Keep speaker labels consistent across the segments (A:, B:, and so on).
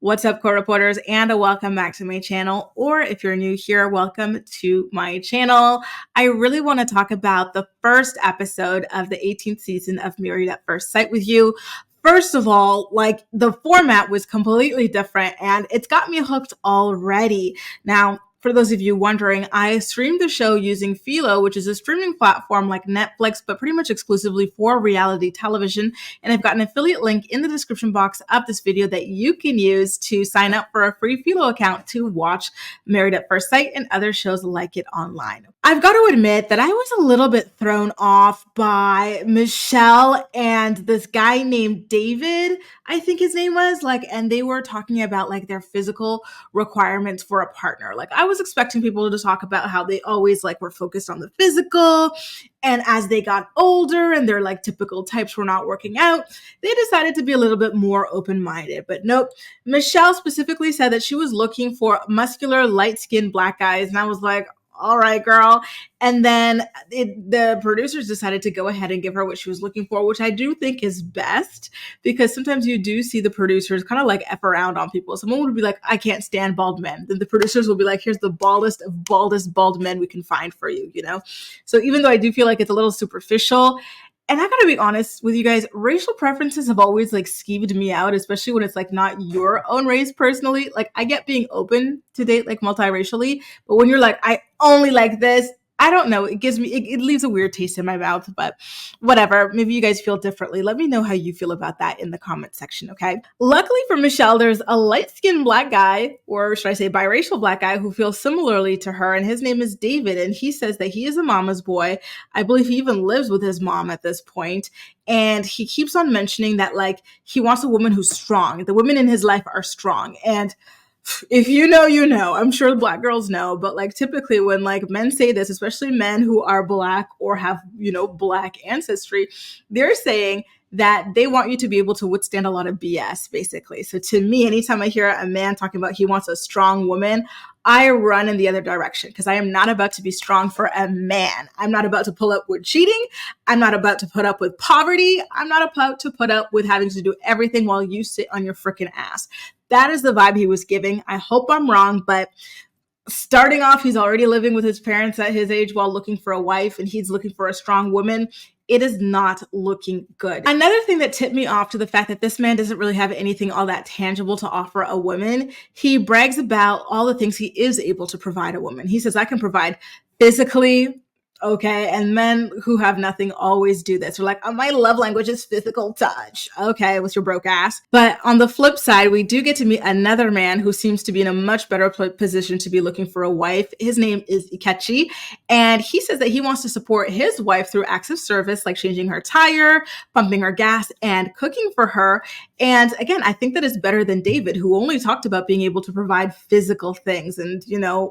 A: What's up, co-reporters, and welcome back to my channel. Or if you're new here, welcome to my channel. I really want to talk about the first episode of the 18th season of Married at First Sight with you. First of all, the format was completely different and it's got me hooked already. Now, for those of you wondering, I streamed the show using Philo, which is a streaming platform like Netflix, but pretty much exclusively for reality television. And I've got an affiliate link in the description box of this video that you can use to sign up for a free Philo account to watch Married at First Sight and other shows like it online. I've got to admit that I was a little bit thrown off by Michelle and this guy named David, I think his name was, and they were talking about their physical requirements for a partner. I was expecting people to talk about how they always were focused on the physical, and as they got older and their typical types were not working out, they decided to be a little bit more open-minded. But nope, Michelle specifically said that she was looking for muscular, light-skinned black guys, and I was like, all right, girl. And then the producers decided to go ahead and give her what she was looking for, which I do think is best, because sometimes you do see the producers kind of F around on people. Someone would be like, I can't stand bald men. Then the producers will be like, here's the baldest of baldest bald men we can find for you, you know? So even though I do feel like it's a little superficial, and I gotta be honest with you guys, racial preferences have always skeeved me out, especially when it's not your own race personally. I get being open to date multiracially, but when you're I only like this, I don't know. It gives me, it leaves a weird taste in my mouth, but whatever. Maybe you guys feel differently. Let me know how you feel about that in the comment section, okay? Luckily for Michelle, there's a light-skinned black guy, or should I say biracial black guy, who feels similarly to her, and his name is David, and he says that he is a mama's boy. I believe he even lives with his mom at this point, and he keeps on mentioning that he wants a woman who's strong. The women in his life are strong, and if you know, you know. I'm sure black girls know, but typically when men say this, especially men who are black or have, black ancestry, they're saying that they want you to be able to withstand a lot of BS, basically. So to me, anytime I hear a man talking about he wants a strong woman, I run in the other direction, because I am not about to be strong for a man. I'm not about to pull up with cheating. I'm not about to put up with poverty. I'm not about to put up with having to do everything while you sit on your freaking ass. That is the vibe he was giving. I hope I'm wrong, but starting off, he's already living with his parents at his age while looking for a wife, and he's looking for a strong woman. It is not looking good. Another thing that tipped me off to the fact that this man doesn't really have anything all that tangible to offer a woman, he brags about all the things he is able to provide a woman. He says, I can provide physically. Okay, and men who have nothing always do this. They're like, oh, my love language is physical touch. Okay, what's your broke ass? But on the flip side, we do get to meet another man who seems to be in a much better position to be looking for a wife. His name is Ikechi, and he says that he wants to support his wife through acts of service, like changing her tire, pumping her gas, and cooking for her. And again, I think that is better than David, who only talked about being able to provide physical things. And,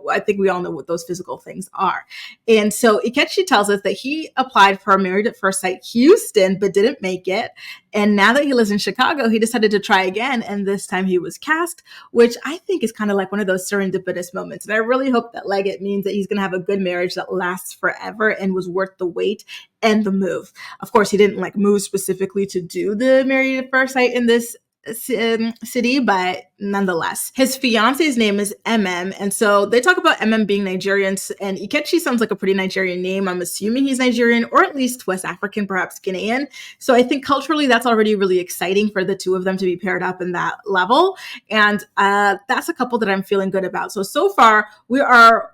A: I think we all know what those physical things are. And so Ikechi tells us that he applied for Married at First Sight Houston, but didn't make it. And now that he lives in Chicago, he decided to try again. And this time he was cast, which I think is kind of one of those serendipitous moments. And I really hope that it means that he's going to have a good marriage that lasts forever and was worth the wait and the move. Of course, he didn't move specifically to do the Married at First Sight in this city, but nonetheless, his fiance's name is MM, and so they talk about MM being Nigerian, and Ikechi sounds like a pretty Nigerian name. I'm assuming he's Nigerian, or at least West African, perhaps Ghanaian. So I think culturally that's already really exciting for the two of them to be paired up in that level, and that's a couple that I'm feeling good about. So far we are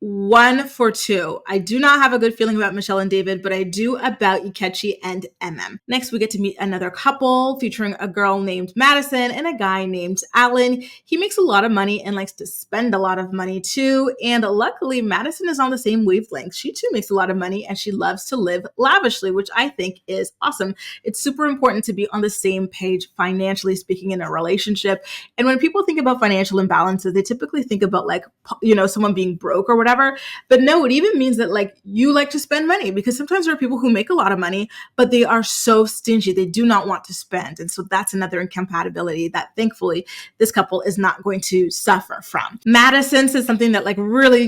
A: 1 for 2. I do not have a good feeling about Michelle and David, but I do about Ikechi and MM. Next, we get to meet another couple featuring a girl named Madison and a guy named Alan. He makes a lot of money and likes to spend a lot of money too. And luckily, Madison is on the same wavelength. She too makes a lot of money and she loves to live lavishly, which I think is awesome. It's super important to be on the same page financially speaking in a relationship. And when people think about financial imbalances, they typically think about someone being broke or whatever. But no, it even means that you like to spend money, because sometimes there are people who make a lot of money, but they are so stingy. They do not want to spend. And so that's another incompatibility that thankfully this couple is not going to suffer from. Madison says something that really,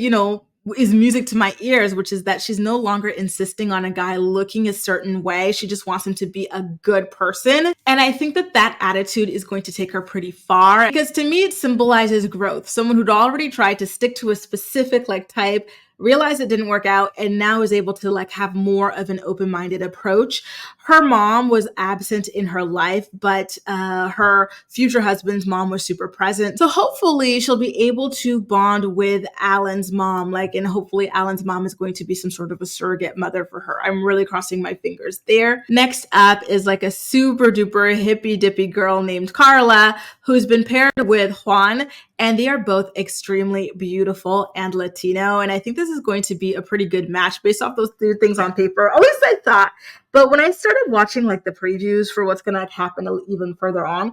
A: is music to my ears, which is that she's no longer insisting on a guy looking a certain way. She just wants him to be a good person. And I think that that attitude is going to take her pretty far, because to me, it symbolizes growth. Someone who'd already tried to stick to a specific like type, realized it didn't work out, and now is able to like have more of an open-minded approach. Her mom was absent in her life, but her future husband's mom was super present. So hopefully she'll be able to bond with Alan's mom, like, and hopefully Alan's mom is going to be some sort of a surrogate mother for her. I'm really crossing my fingers there. Next up is like a super duper hippy dippy girl named Carla, who's been paired with Juan, and they are both extremely beautiful and Latino. And I think this is going to be a pretty good match based off those three things on paper. At least I thought. But when I started watching like the previews for what's going to happen even further on,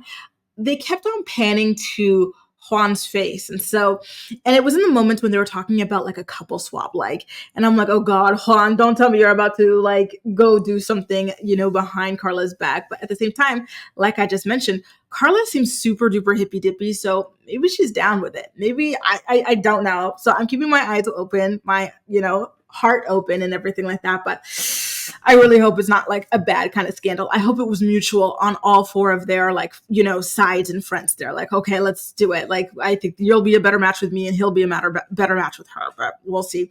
A: they kept on panning to Juan's face. And it was in the moment when they were talking about like a couple swap, like, and I'm like, oh God, Juan, don't tell me you're about to like go do something, behind Carla's back. But at the same time, like I just mentioned, Carla seems super duper hippy dippy. So maybe she's down with it. Maybe I don't know. So I'm keeping my eyes open, my, heart open and everything like that. But I really hope it's not like a bad kind of scandal. I hope it was mutual on all four of their like, sides and fronts. They're like, okay, let's do it. Like, I think you'll be a better match with me and he'll be a better match with her, but we'll see.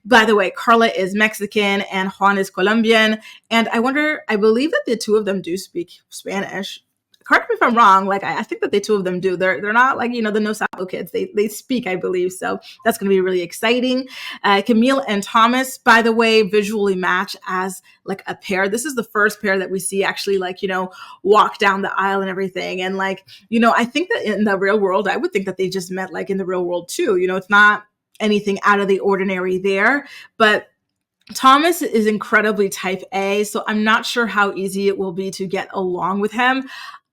A: By the way, Carla is Mexican and Juan is Colombian. And I believe that the two of them do speak Spanish. Correct me if I'm wrong. Like, I think that the two of them do. They're not like, the No Sabo kids. They speak, I believe. So that's going to be really exciting. Camille and Thomas, by the way, visually match as like a pair. This is the first pair that we see actually like, walk down the aisle and everything. And like, I think that in the real world, I would think that they just met like in the real world too. It's not anything out of the ordinary there, but Thomas is incredibly type A, so I'm not sure how easy it will be to get along with him.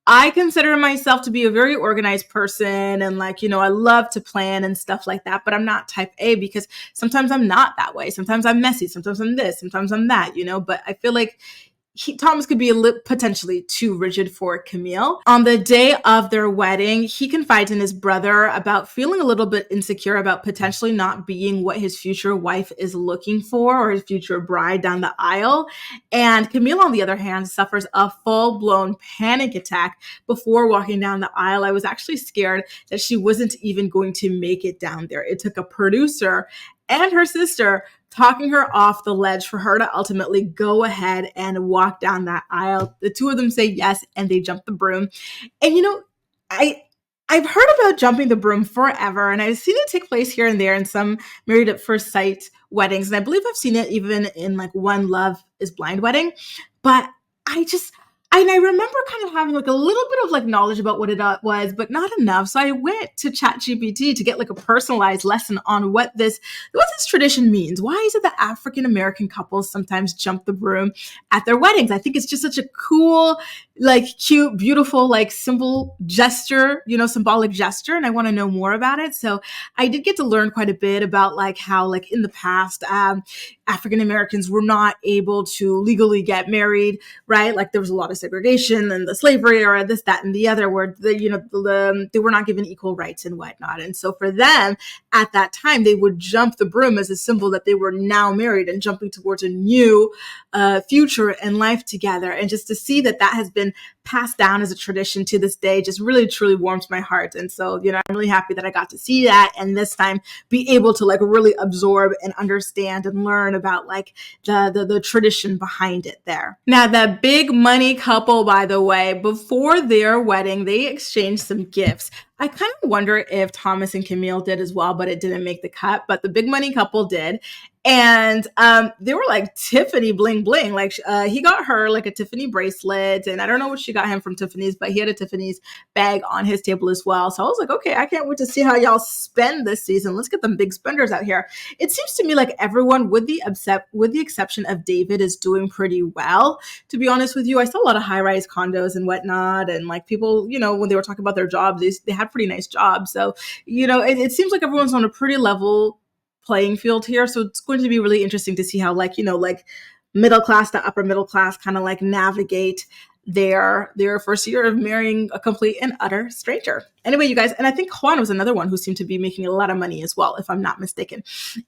A: I consider myself to be a very organized person and like, I love to plan and stuff like that, but I'm not type A because sometimes I'm not that way. Sometimes I'm messy. Sometimes I'm this, sometimes I'm that, but I feel like Thomas could be potentially too rigid for Camille. On the day of their wedding, he confides in his brother about feeling a little bit insecure about potentially not being what his future wife is looking for or his future bride down the aisle. And Camille, on the other hand, suffers a full-blown panic attack before walking down the aisle. I was actually scared that she wasn't even going to make it down there. It took a producer and her sister talking her off the ledge for her to ultimately go ahead and walk down that aisle. The two of them say yes, and they jump the broom. And I've heard about jumping the broom forever, and I've seen it take place here and there in some Married at First Sight weddings, and I believe I've seen it even in like One Love is Blind wedding. But I remember kind of having like a little bit of like knowledge about what it was, but not enough. So I went to ChatGPT to get like a personalized lesson on what this tradition means. Why is it that African American couples sometimes jump the broom at their weddings? I think it's just such a cool, like cute, beautiful, like symbolic gesture. And I want to know more about it. So I did get to learn quite a bit about like how like in the past, African Americans were not able to legally get married, right? Like there was a lot of segregation and the slavery era, this, that, and the other, where they were not given equal rights and whatnot. And so for them at that time, they would jump the broom as a symbol that they were now married and jumping towards a new future and life together. And just to see that has been passed down as a tradition to this day just really truly warms my heart. And so I'm really happy that I got to see that, and this time be able to like really absorb and understand and learn about like the tradition behind it there. Now, the big money couple, by the way, before their wedding, they exchanged some gifts. I kind of wonder if Thomas and Camille did as well, but it didn't make the cut. But the big money couple did. And they were like Tiffany bling bling. Like he got her like a Tiffany bracelet, and I don't know what she got him from Tiffany's, but he had a Tiffany's bag on his table as well. So I was like, okay, I can't wait to see how y'all spend this season. Let's get them big spenders out here. It seems to me like everyone, with the exception of David, is doing pretty well. To be honest with you, I saw a lot of high-rise condos and whatnot, and like people, when they were talking about their jobs, they had pretty nice jobs. So it seems like everyone's on a pretty level playing field here. So it's going to be really interesting to see how like middle class to upper middle class kind of like navigate their first year of marrying a complete and utter stranger. Anyway, you guys, and I think Juan was another one who seemed to be making a lot of money as well, if I'm not mistaken.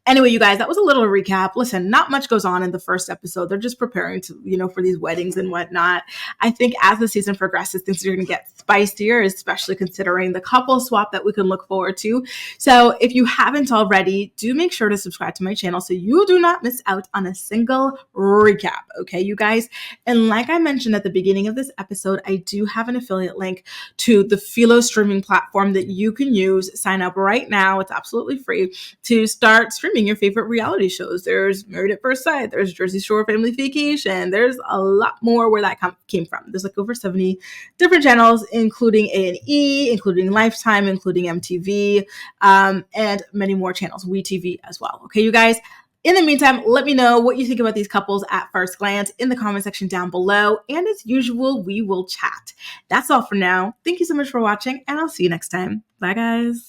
A: Anyway, you guys, that was a little recap. Listen, not much goes on in the first episode. They're just preparing to, for these weddings and whatnot. I think as the season progresses, things are going to get spicier, especially considering the couple swap that we can look forward to. So if you haven't already, do make sure to subscribe to my channel so you do not miss out on a single recap. Okay, you guys? And like I mentioned at the beginning of this episode, I do have an affiliate link to the Philo streaming platform that you can use. Sign up right now. It's absolutely free to start streaming your favorite reality shows. There's Married at First Sight. There's Jersey Shore Family Vacation. There's a lot more where that came from. There's like over 70 different channels, including A&E, including Lifetime, including MTV, and many more channels, WeTV as well. Okay, you guys? In the meantime, let me know what you think about these couples at first glance in the comment section down below. And as usual, we will chat. That's all for now. Thank you so much for watching, and I'll see you next time. Bye, guys.